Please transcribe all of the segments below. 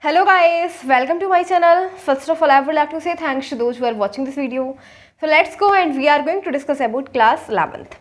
Hello guys, welcome to my channel. First of all, I would like to say thanks to those who are watching this video. So let's go and we are going to discuss about class 11th.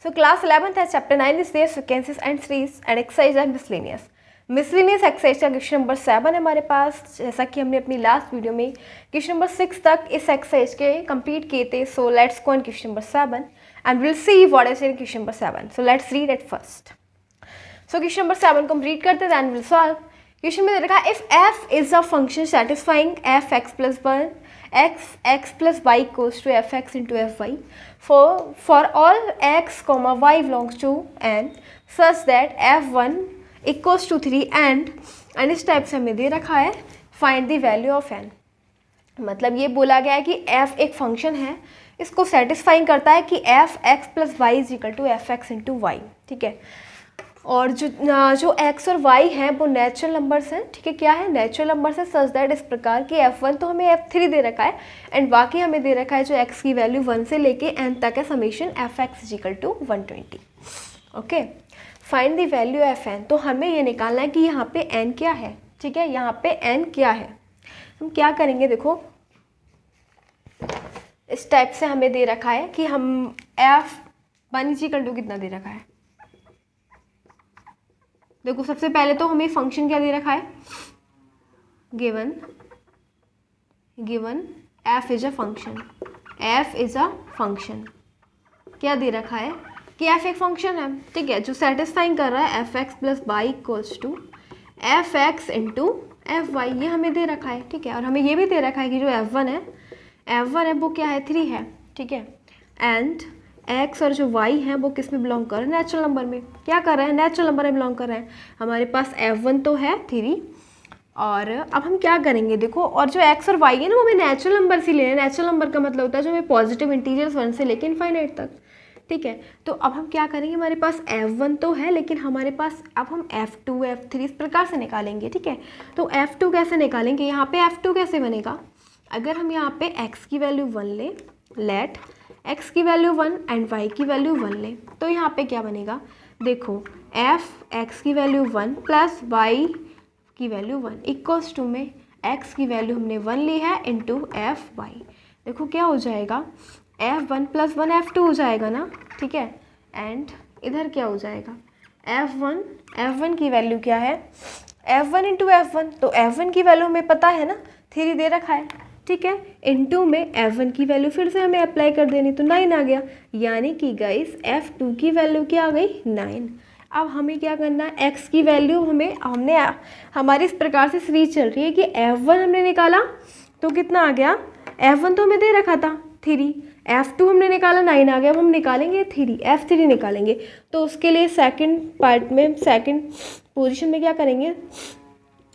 So class 11th has chapter 9 is there, sequences and series and exercise and miscellaneous. Miscellaneous exercise का question number 7 है हमारे पास. जैसा कि हमने अपनी last video में question number 6 तक इस एक्सरसाइज के कंप्लीट किए थे. So let's go on question number 7 and will see what is in question number 7. So let's read it first. So question number 7 complete करते हैं एंड विल सॉल्व. क्वेश्चन में दे रखा है if f is a function satisfying f x plus 1 x plus y equals to f x into f y for all x comma y belongs to n such that f1 equals to 3 and इस type से हमें दे रखा है find the value of n. मतलब ये बोला गया है कि f एक फंक्शन है, इसको सेटिस्फाइंग करता है कि f x plus y is equal to f x into y. ठीक है, और जो x और y हैं वो नेचुरल नंबर्स हैं. ठीक है, क्या है नेचुरल नंबर्स है सच दैट इस प्रकार कि f1 तो हमें f3 दे रखा है एंड बाकी हमें दे रखा है जो x की वैल्यू 1 से लेके n तक है summation f x is equal to 120. Okay, find the value of n. तो हमें ये निकालना है कि यहाँ पे n क्या है. ठीक है, यहाँ पे n क्या है. हम क्या करेंगे, देखो इस टाइप से हमें दे रखा है कि हम f1 इज इक्वल टू कितना दे रखा है. देखो सबसे पहले तो हमें फंक्शन क्या दे रखा है, given f is a function. f is a function क्या दे रखा है कि f एक फंक्शन है. ठीक है, जो सेटिस्फाइंग कर रहा है f x plus y equals to f x into f y, ये हमें दे रखा है. ठीक है, और हमें ये भी दे रखा है कि जो f1 है वो क्या है 3 है. ठीक है, एंड x और जो y है वो किस में बिलोंग कर रहे हैं, नेचुरल नंबर में. क्या कर रहे हैं, नेचुरल नंबर में बिलोंग कर रहे हैं. हमारे पास f1 तो है 3 और अब हम क्या करेंगे, देखो और जो x और y है ना वो हमें नेचुरल नंबर से ले रहे हैं. नेचुरल नंबर का मतलब होता है जो हमें पॉजिटिव इंटीजर्स 1 से लेकर इनफाइनाइट तक. ठीक है, तो अब हम क्या करेंगे, हमारे पास f1 तो है लेकिन हमारे पास अब हम f2 f3 इस प्रकार से निकालेंगे. ठीक है, तो f2 कैसे निकालेंगे, यहाँ पे f2 कैसे बनेगा, अगर हम यहाँ पे x की वैल्यू 1 लें, लेट x की वैल्यू 1 एंड y की वैल्यू 1 लें, तो यहाँ पे क्या बनेगा, देखो f x की वैल्यू 1 प्लस y की वैल्यू 1 इक्वल्स टू में x की वैल्यू हमने 1 ली है इंटू एफ वाई. देखो क्या हो जाएगा, f1 प्लस 1 f2 हो जाएगा ना. ठीक है, एंड इधर क्या हो जाएगा, f1 की वैल्यू क्या है, f1 इंटू f1, तो f1 की वैल्यू हमें पता है ना 3 दे रखा है. ठीक है, इनटू में f1 की वैल्यू फिर से हमें अप्लाई कर देनी, तो 9 आ गया. यानी कि गाइस f2 की वैल्यू क्या आ गई 9. अब हमें क्या करना है, x की वैल्यू हमने हमारी इस प्रकार से सीरीज चल रही है कि f1 हमने निकाला तो कितना आ गया, f1 तो हमें दे रखा था 3, f2 हमने निकाला 9 आ गया. अब हम निकालेंगे f3 निकालेंगे. तो उसके लिए सेकंड पार्ट में सेकंड पोजीशन में क्या करेंगे,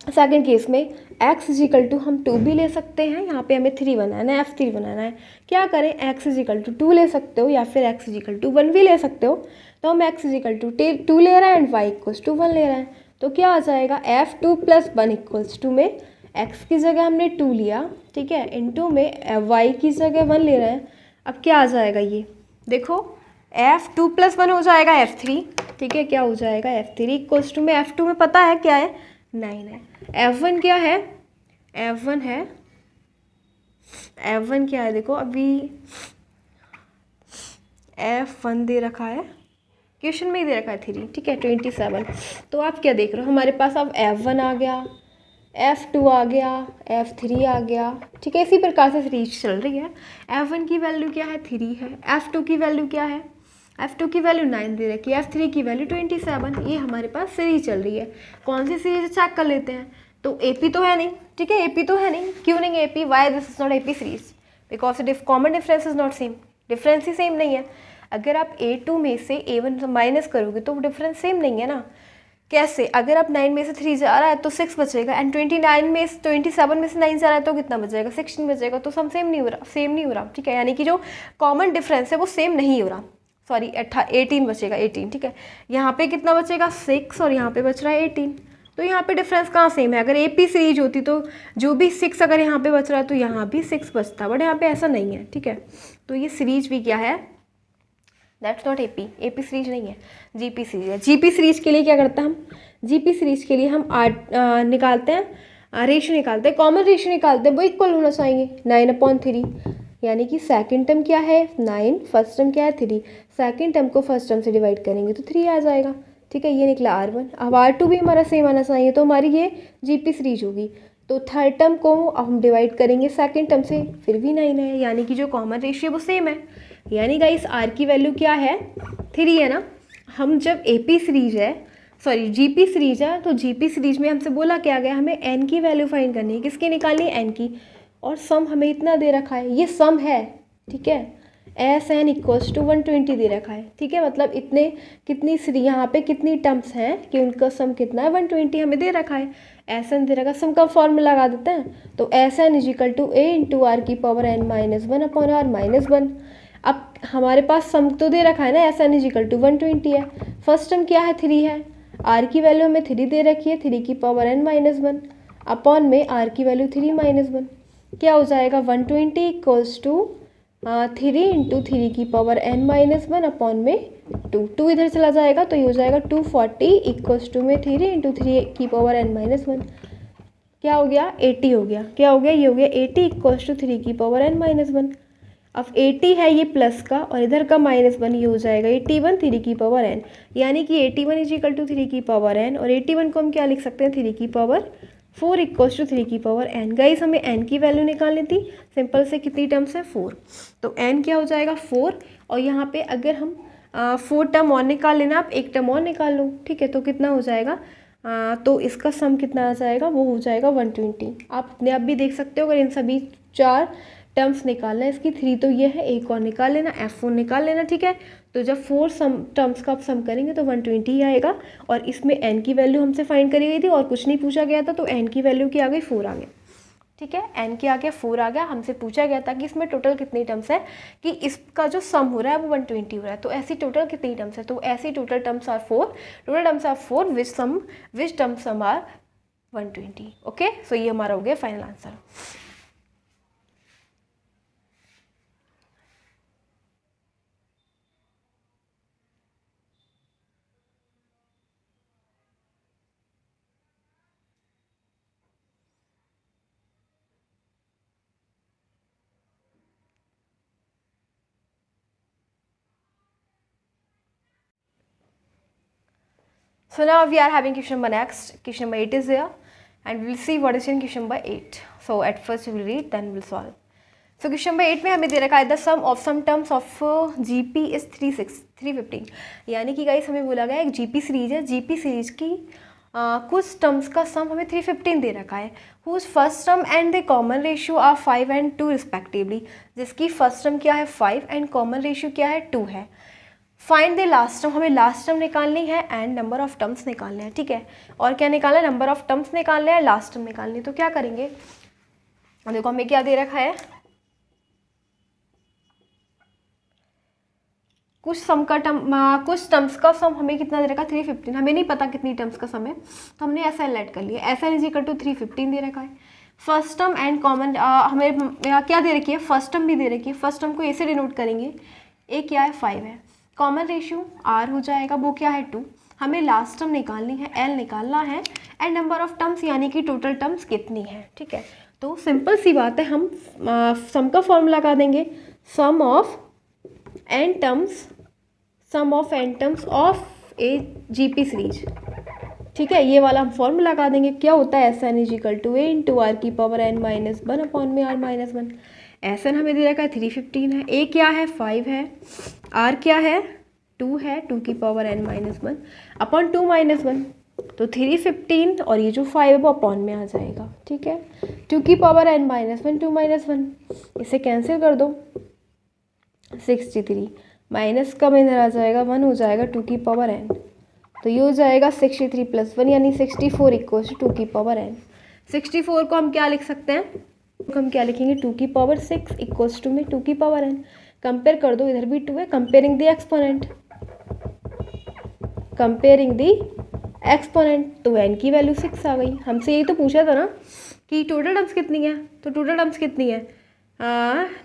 सेकंड केस में x इज इक्वल टू हम 2 भी ले सकते हैं, यहाँ पे हमें 3 बनाना है, f3 बनाना है. क्या करें, x इज इक्वल टू 2 ले सकते हो या फिर x इज इक्वल टू 1 भी ले सकते हो. तो हम x इज इक्वल टू 2 ले रहे हैं एंड y इक्वल्स टू 1 ले रहे हैं. तो क्या आ जाएगा, f2 प्लस 1 इक्वल्स टू में x की जगह हमने 2 लिया. ठीक है, इनटू में y की जगह 1 ले रहे हैं. अब क्या आ जाएगा, ये देखो f2 प्लस 1 हो जाएगा f3. ठीक है, क्या हो जाएगा f3 इक्वल्स टू में f2 में पता है क्या है 9 है. f1 क्या है, f1 क्या है, देखो अभी f1 दे रखा है, क्वेश्चन में ही दे रखा है 3. ठीक है, 27. तो आप क्या देख रहे हो, हमारे पास अब f1 आ गया, f2 आ गया, f3 आ गया. ठीक है, इसी प्रकार से सीरीज चल रही है. f1 की वैल्यू क्या है 3 है, f2 की वैल्यू क्या है, f2 की वैल्यू 9 दे रखी है, f3 की वैल्यू 27. ये हमारे पास सीरीज चल रही है. कौन सी सीरीज चेक कर लेते हैं, तो AP तो है नहीं. ठीक है, AP तो है नहीं, क्यों नहीं AP, why this is not AP series, because common difference is not same, difference he same नहीं है. अगर आप A2 में से A1 माइनस करोगे तो डिफरेंस सेम नहीं है ना. कैसे, अगर आप 9 में से 3 जा रहा है तो 6 बचेगा एंड 27 में से 9 जा रहा है तो कितना बचेगा, 16 बचेगा. तो सम सेम नहीं हो रहा. ठीक है, यानी कि जो कॉमन डिफरेंस है वो सेम नहीं हो रहा. सॉरी 18 बचेगा 18. ठीक है, यहाँ पे कितना बचेगा 6 और यहाँ पे बच रहा है 18. तो यहाँ पे डिफरेंस कहाँ सेम है. अगर AP सीरीज होती तो जो भी 6 अगर यहाँ पे बच रहा है तो यहाँ भी 6 बचता, बट यहाँ पे ऐसा नहीं है. ठीक है, तो ये सीरीज भी क्या है, दैट्स नॉट AP सीरीज नहीं है, GP सीरीज है. GP सीरीज के लिए क्या करते हैं हम, GP सीरीज के लिए हम निकालते हैं रेशियो निकालते हैं, कॉमन रेशियो निकालते हैं, वो इक्वल होना चाहिए 9/3, यानी कि सेकंड टर्म क्या है 9, फर्स्ट टर्म क्या है 3, सेकंड टर्म को फर्स्ट टर्म से डिवाइड करेंगे तो 3 आ जाएगा। ठीक है, ये निकला R1। अब R2 भी हमारा सेम आना चाहिए, तो हमारी ये GP सीरीज होगी। तो थर्ड टर्म को हम डिवाइड करेंगे सेकंड टर्म से, फिर भी 9 है, यानी कि जो कॉमन रेशियो वो सेम है। यानी गाइस R की वैल्यू क्या है 3 है ना। हम जब AP सीरीज है, सॉरी GP सीरीज है, तो GP सीरीज में हमसे बोला क्या गया, हमें n की वैल्यू फाइंड करनी है। किसकी निकालनी है, n की। और सम हमें इतना दे रखा है, ये सम है। ठीक है, SN = 120 दे रखा है। ठीक है, मतलब इतने कितनी यहाँ पे कितनी टर्म्स हैं कि उनका सम कितना है 120 हमें दे रखा है। SN दे रखा है, सम का फॉर्मूला लगा देते हैं। तो SN = A × R⁻⁻⁻1 अब हमारे पास सम तो दे रखा है ना, SN = 120 है। फर्स्ट टर्म क्या है 3 है, R की वैल्यू हमें 3 दे रखी है, 3⁻n−1 अपॉन में R की वैल्यू 3-1 क्या हो जाएगा 120 = 3 × 3⁻n−1 अपॉन में 2 इधर चला जाएगा, तो ये हो जाएगा 240 = में 3 × 3⁻n−1 क्या हो गया 80 हो गया। क्या हो गया, ये हो गया 80 = 3⁻n−1। अब 80 है ये प्लस का और इधर का -1, ये हो जाएगा 81 3⁻n, यानी कि 81 = 3⁻n और 81 को हम क्या लिख सकते हैं 3⁻4 = 3⁻n। गाइस हमें n की वैल्यू निकालनी थी, सिंपल से कितनी टर्म्स है 4, तो n क्या हो जाएगा 4। और यहाँ पे अगर हम 4 टर्म और निकाल लेना, आप एक टर्म और निकाल लो। ठीक है, तो कितना हो जाएगा, तो इसका सम कितना आ जाएगा, वो हो जाएगा 120। आप अपने आप भी देख सकते हो, अगर इन सभी 4 टर्म्स निकालना है, इसकी 3 तो ये है, एक और निकाल लेना, F4 निकाल लेना। ठीक है, तो जब 4 टर्म्स का आप सम करेंगे तो 120 ही आएगा। और इसमें n की वैल्यू हमसे फाइंड करी गई थी और कुछ नहीं पूछा गया था, तो n की वैल्यू क्या आ गई 4 आ गया। ठीक है, n की आ गया 4 आ गया। हमसे पूछा गया था कि इसमें टोटल कितनी टर्म्स है, कि इसका जो सम हो रहा है वो 120 हो रहा है, तो ऐसी टोटल कितनी टर्म्स है, तो ऐसी total terms are 4, total terms are 4 which terms sum are 120। Okay, so ये हमारा हो गया final answer. So now we are having question number next. Question number 8 is here, and we will see what is in question number 8. So at first we will read, then we will solve. So question number 8 में हमें दे रखा है the sum of some terms of GP is 315। यानी कि guys हमें बोला गया एक GP सीरीज है, GP सीरीज की कुछ टर्म्स का सम हमें 315 दे रखा है, whose first term and the common ratio are 5 and 2 respectively। जिसकी फर्स्ट टर्म क्या है 5 एंड कॉमन रेशियो क्या है 2 है। फाइंड द लास्ट टर्म, हमें लास्ट टर्म निकालनी है एंड नंबर ऑफ टर्म्स निकालने हैं। ठीक है, और क्या निकालना है, नंबर ऑफ टर्म्स निकालने हैं, लास्ट टर्म निकालनी है। तो क्या करेंगे, देखो हमें क्या दे रखा है, कुछ सम का टर्म, कुछ टर्म्स का सम हमें कितना दे रखा है 315। हमें नहीं पता कितनी टर्म्स का सम है, तो हमने ऐसा लेट कर लिया, SN = 315 दे रखा है। फर्स्ट टर्म एंड कॉमन हमें क्या दे रखी है, फर्स्ट टर्म भी दे रखी है। फर्स्ट टर्म को ऐसे डिनोट करेंगे, एक क्या है 5 है, कॉमन रेशियो R हो जाएगा, वो क्या है 2। हमें लास्ट टर्म निकालनी है, L निकालना है, एंड नंबर ऑफ टर्म्स यानी कि टोटल टर्म्स कितनी है। ठीक है, तो सिंपल सी बात है, हम सम का फॉर्मूला लगा देंगे, sum of n terms of a GP series. ठीक है, ये वाला हम फॉर्मूला लगा देंगे, क्या होता है SN = A × R⁻⁻⁻1 अपॉन में R-1। SN हमें दे रखा है 315 है, A क्या है 5 है, R क्या है 2 है 2⁻n−1 अपॉन 2-1, तो 315 और ये जो 5 है वो अपॉन में आ जाएगा। ठीक है, 2⁻n−1 2-1, इसे कैंसिल कर दो, 63 माइनस का में इधर आ जाएगा 1 हो जाएगा 2⁻n, तो ये हो जाएगा 63 + 1 यानी 64 = 2⁻n। 64 को हम क्या लिख सकते हैं, हम क्या लिखेंगे 2�6 = में 2⁻n। कंपेयर कर दो, इधर भी 2 है, कंपेयरिंग द एक्सपोनेंट, तो n की वैल्यू 6 आ गई। हमसे यही तो पूछा था ना कि टोटल टर्म्स कितनी है, तो टोटल टर्म्स कितनी है,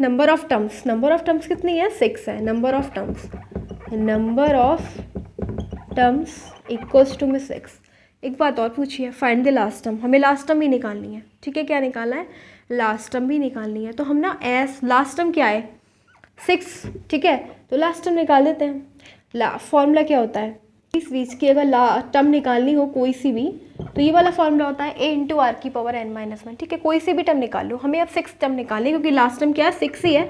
नंबर ऑफ टर्म्स कितनी है 6 है। नंबर ऑफ टर्म्स = में 6 एक बात और पूछिए, फाइंड द लास्ट टर्म, हमें लास्ट टर्म भी निकालनी है, ठीक है, क्या निकालना है, लास्ट टर्म भी निकालनी है। तो हम ना एस लास्ट टर्म क्या है 6, ठीक है, तो लास्ट टर्म निकाल देते हैं। फॉर्मूला क्या होता है, इस बीच की अगर टर्म निकालनी हो कोई सी भी, तो ये वाला फॉर्मूला होता है a इंटू आर की पावर n-1, ठीक है, कोई सी भी टर्म निकाल लो, हमें अब 6 टर्म निकालनी है क्योंकि लास्ट टर्म क्या है 6 ही है,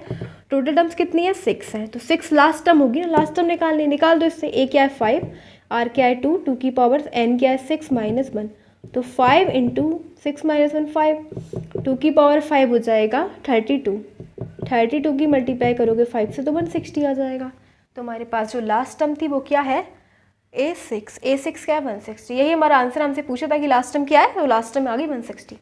टोटल टर्म्स कितनी है 6 है, तो 6 लास्ट टर्म होगी ना, लास्ट टर्म निकालनी, निकाल दो इससे। a क्या है 5, r क्या है 2, 2 की पावर n क्या है 6 - 1, तो 5 इंटू 6 - 1 5, 2 की पावर 5 हो जाएगा 32, 32 की मल्टीप्लाई करोगे 5 से तो 160 आ जाएगा। तो हमारे पास जो लास्ट टर्म थी वो क्या है a6 क्या है 160, यही हमारा आंसर, हमसे पूछा था कि लास्ट टर्म क्या है, तो लास्ट टर्म आ गई 160।